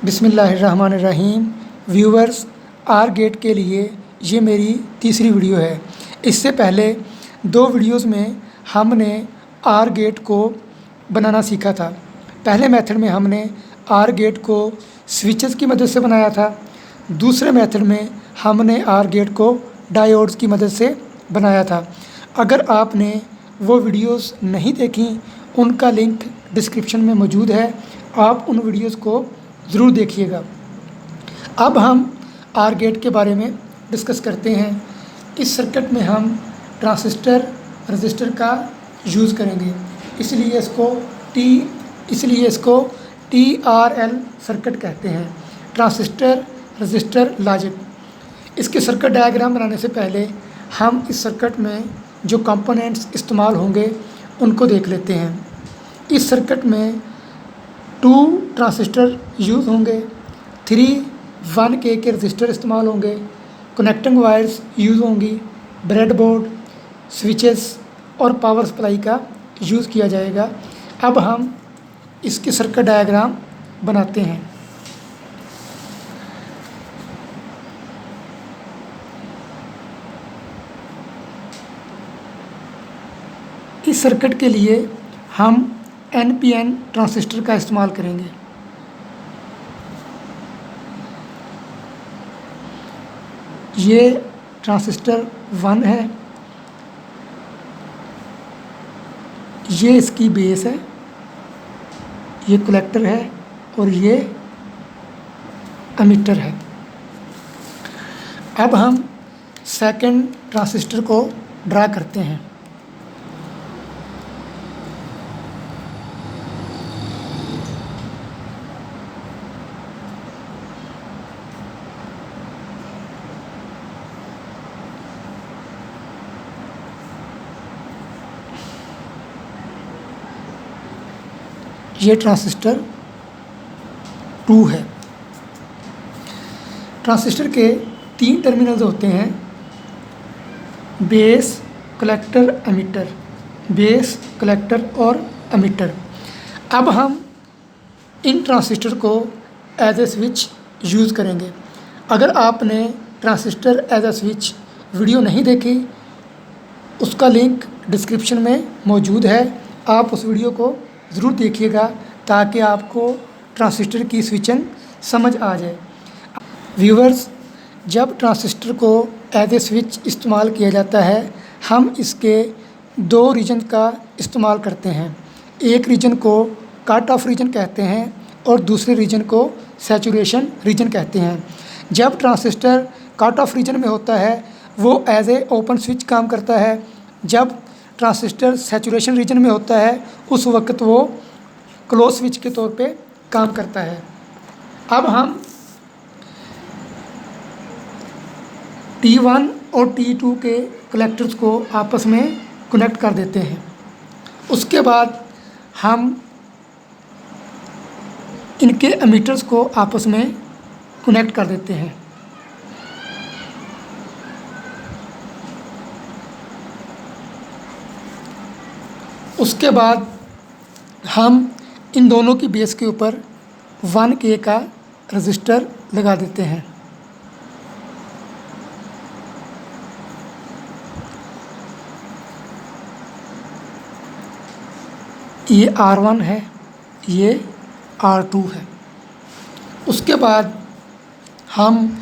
बिस्मिल्लाहिर्रहमानिर्रहीम। Viewers, are get के लिए ये मेरी तीसरी वीडियो है। इससे पहले दो वीडियोस में हमने आर गेट को बनाना सीखा था। पहले मेथड में हमने आर गेट को स्विचेस की मदद से बनाया था। दूसरे मेथड में हमने आर गेट को डायोड्स की मदद से बनाया था। अगर आपने वो वीडियोस नहीं देखी, उनका लिंक डिस्क्रिप्शन में मौजूद है, आप उन वीडियोस को ज़रूर देखिएगा। अब हम आर गेट के बारे में डिस्कस करते हैं। इस सर्किट में हम ट्रांजिस्टर रजिस्टर का यूज़ करेंगे, इसलिए इसको TRL सर्किट कहते हैं, ट्रांजिस्टर रजिस्टर लॉजिक। इसके सर्किट डायग्राम बनाने से पहले हम इस सर्किट में जो कंपोनेंट्स इस्तेमाल होंगे उनको देख लेते हैं। इस सर्किट में 2 ट्रांजिस्टर यूज़ होंगे, 3 1K के रजिस्टर इस्तेमाल होंगे, कनेक्टिंग वायर्स यूज़ होंगी, ब्रेडबोर्ड, स्विचेस और पावर सप्लाई का यूज़ किया जाएगा। अब हम इसके सर्किट डायग्राम बनाते हैं। इस सर्किट के लिए हम NPN ट्रांजिस्टर का इस्तेमाल करेंगे। ये ट्रांजिस्टर 1 है, ये इसकी बेस है, ये कलेक्टर है और ये एमिटर है। अब हम सेकंड ट्रांजिस्टर को ड्रा करते हैं। ये ट्रांजिस्टर 2 है। ट्रांजिस्टर के 3 टर्मिनल्स होते हैं, base, collector, emitter. Base, collector और एमिटर। अब हम इन ट्रांजिस्टर को एज ए स्विच यूज़ करेंगे। अगर आपने transistor as a switch video नहीं देखी, उसका लिंक डिस्क्रिप्शन में मौजूद है, आप उस वीडियो को ज़रूर देखिएगा ताकि आपको ट्रांजिस्टर की स्विचिंग समझ आ जाए। व्यूवर्स, जब ट्रांजिस्टर को एज ए स्विच इस्तेमाल किया जाता है, हम इसके 2 रीजन का इस्तेमाल करते हैं। एक रीजन को कट ऑफ रीजन कहते हैं और दूसरे रीजन को सैचुरेशन रीजन कहते हैं। जब ट्रांजिस्टर कट ऑफ रीजन में होता है, वो एज ए ओपन स्विच काम करता है। जब ट्रांजिस्टर सैचुरेशन रीजन में होता है, उस वक्त वो क्लोज स्विच के तौर पे काम करता है। अब हम T1 और T2 के कलेक्टर्स को आपस में कनेक्ट कर देते हैं। उसके बाद हम इनके एमिटर्स को आपस में कनेक्ट कर देते हैं। उसके बाद हम इन दोनों की बेस के ऊपर 1K का रजिस्टर लगा देते हैं। ये R1 है, ये R2 है। उसके बाद हम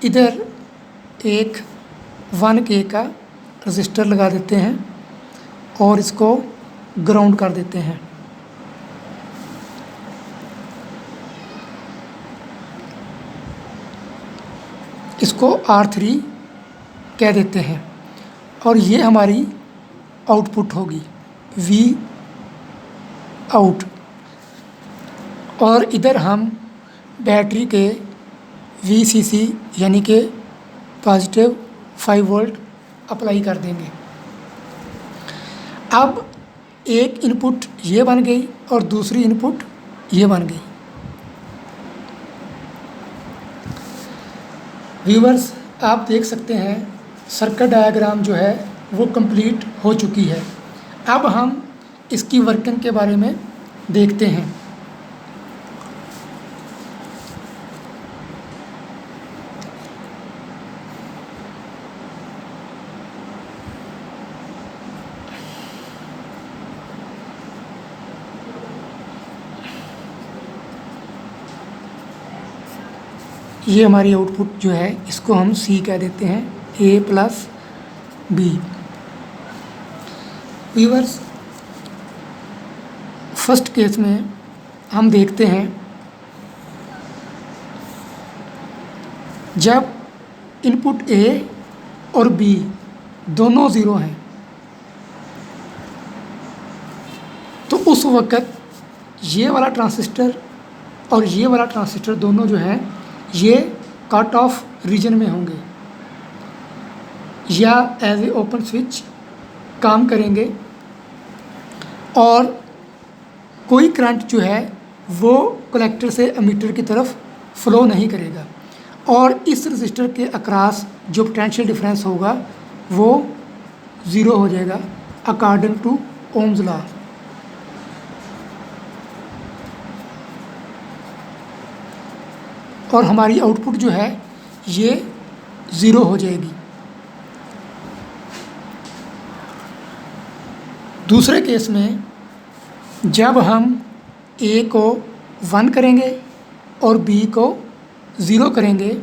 इधर एक 1K का रजिस्टर लगा देते हैं और इसको ग्राउंड कर देते हैं। इसको R3 कह देते हैं और ये हमारी आउटपुट होगी, V आउट। और इधर हम बैटरी के VCC यानी कि पॉजिटिव 5 वोल्ट अप्लाई कर देंगे। अब एक इनपुट ये बन गई और दूसरी इनपुट ये बन गई। व्यूवर्स, आप देख सकते हैं सर्किट डायग्राम जो है वो कंप्लीट हो चुकी है। अब हम इसकी वर्किंग के बारे में देखते हैं। ये हमारी आउटपुट जो है इसको हम सी कह देते हैं, A plus B. Viewers, first case में हम देखते हैं जब इनपुट ए और बी दोनों ज़ीरो हैं तो उस वक़्त ये वाला ट्रांजिस्टर और ये वाला ट्रांजिस्टर दोनों जो हैं ये कट ऑफ रीजन में होंगे या एज ए ओपन स्विच काम करेंगे और कोई करंट जो है वो कलेक्टर से एमीटर की तरफ फ्लो नहीं करेगा और इस रजिस्टर के अक्रॉस जो पोटेंशियल डिफरेंस होगा वो ज़ीरो हो जाएगा अकॉर्डिंग टू ओम्स लॉ। और हमारी आउटपुट जो है ये ज़ीरो हो जाएगी। दूसरे केस में जब हम ए को 1 करेंगे और बी को 0 करेंगे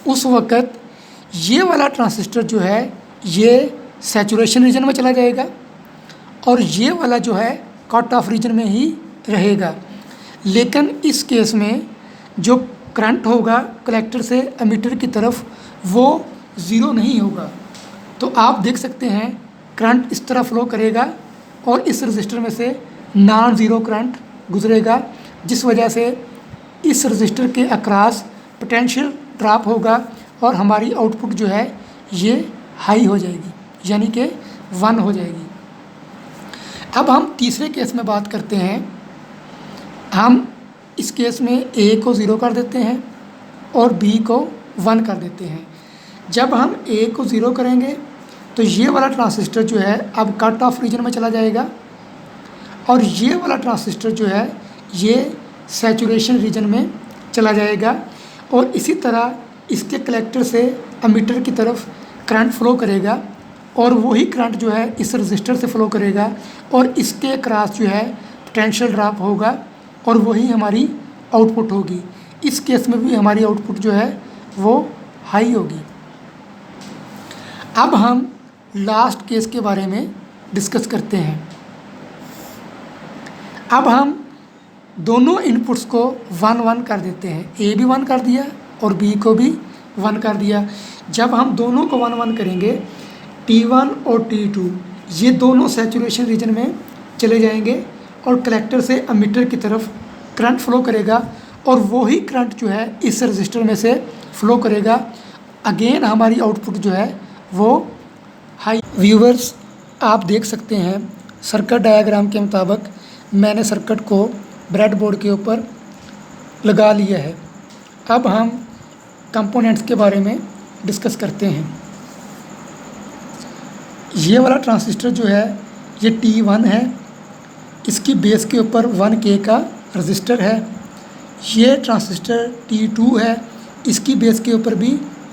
उस वक़्त ये वाला ट्रांजिस्टर जो है ये सैचुरेशन रीजन में चला जाएगा और ये वाला जो है कट ऑफ रीजन में ही रहेगा। लेकिन इस केस में जो करंट होगा कलेक्टर से एमीटर की तरफ वो ज़ीरो नहीं होगा। तो आप देख सकते हैं करंट इस तरह फ्लो करेगा और इस रजिस्टर में से नॉन ज़ीरो करंट गुजरेगा जिस वजह से इस रजिस्टर के अक्रॉस पोटेंशियल ड्रॉप होगा और हमारी आउटपुट जो है ये हाई हो जाएगी यानी कि 1 हो जाएगी। अब हम तीसरे केस में बात करते हैं। हम इस केस में ए को 0 कर देते हैं और बी को 1 कर देते हैं। जब हम ए को 0 करेंगे तो ये वाला ट्रांजिस्टर जो है अब कट ऑफ रीजन में चला जाएगा और ये वाला ट्रांजिस्टर जो है ये सैचुरेशन रीजन में चला जाएगा और इसी तरह इसके कलेक्टर से एमीटर की तरफ करंट फ्लो करेगा और वही करंट जो है इस रजिस्टर से फ्लो करेगा और इसके क्रॉस जो है पोटेंशियल ड्रॉप होगा और वही हमारी आउटपुट होगी। इस केस में भी हमारी आउटपुट जो है वो हाई होगी। अब हम लास्ट केस के बारे में डिस्कस करते हैं। अब हम दोनों इनपुट्स को 1-1 कर देते हैं। ए भी 1 कर दिया और बी को भी 1 कर दिया। जब हम दोनों को 1-1 करेंगे T1 और T2 ये दोनों सैचुरेशन रीजन में चले जाएंगे और कलेक्टर से एमीटर की तरफ करंट फ्लो करेगा और वही करंट जो है इस रजिस्टर में से फ्लो करेगा। अगेन हमारी आउटपुट जो है वो हाई। व्यूअर्स, आप देख सकते हैं सर्किट डायग्राम के मुताबिक मैंने सर्किट को ब्रेड बोर्ड के ऊपर लगा लिया है। अब हम कंपोनेंट्स के बारे में डिस्कस करते हैं। ये वाला ट्रांजिस्टर जो है ये T1 है, इसकी बेस के ऊपर 1K का रजिस्टर है। ये ट्रांजिस्टर T2 है, इसकी बेस के ऊपर भी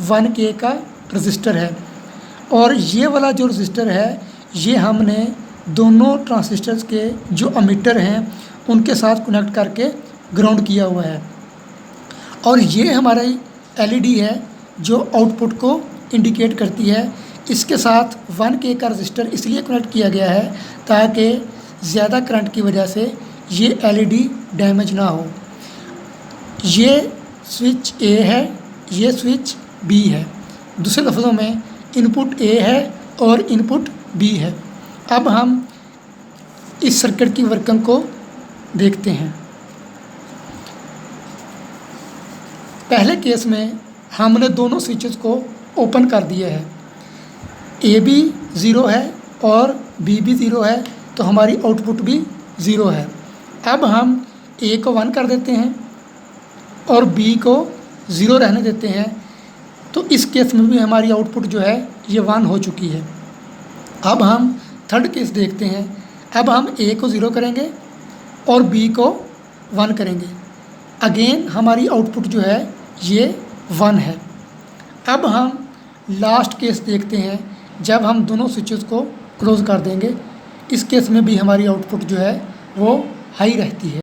1K का रजिस्टर है और ये वाला जो रजिस्टर है ये हमने दोनों ट्रांजिस्टर्स के जो एमीटर हैं उनके साथ कनेक्ट करके ग्राउंड किया हुआ है और ये हमारी LED है जो आउटपुट को इंडिकेट करती है। इसके साथ 1K का रजिस्टर इसलिए कनेक्ट किया गया है ताकि ज़्यादा करंट की वजह से ये LED डैमेज ना हो। ये स्विच A है, ये स्विच B है। दूसरे लफ्ज़ों में इनपुट A है और इनपुट B है। अब हम इस सर्किट की वर्किंग को देखते हैं। पहले केस में हमने दोनों स्विचेस को ओपन कर दिया है। A भी 0 है और B भी 0 है तो हमारी आउटपुट भी 0 है। अब हम A को 1 कर देते हैं और B को 0 रहने देते हैं तो इस केस में भी हमारी आउटपुट जो है ये 1 हो चुकी है। अब हम थर्ड केस देखते हैं। अब हम A को 0 करेंगे और B को 1 करेंगे। अगेन हमारी आउटपुट जो है ये 1 है। अब हम लास्ट केस देखते हैं जब हम दोनों स्विचेस को क्लोज़ कर देंगे। इस केस में भी हमारी आउटपुट जो है वो हाई रहती है।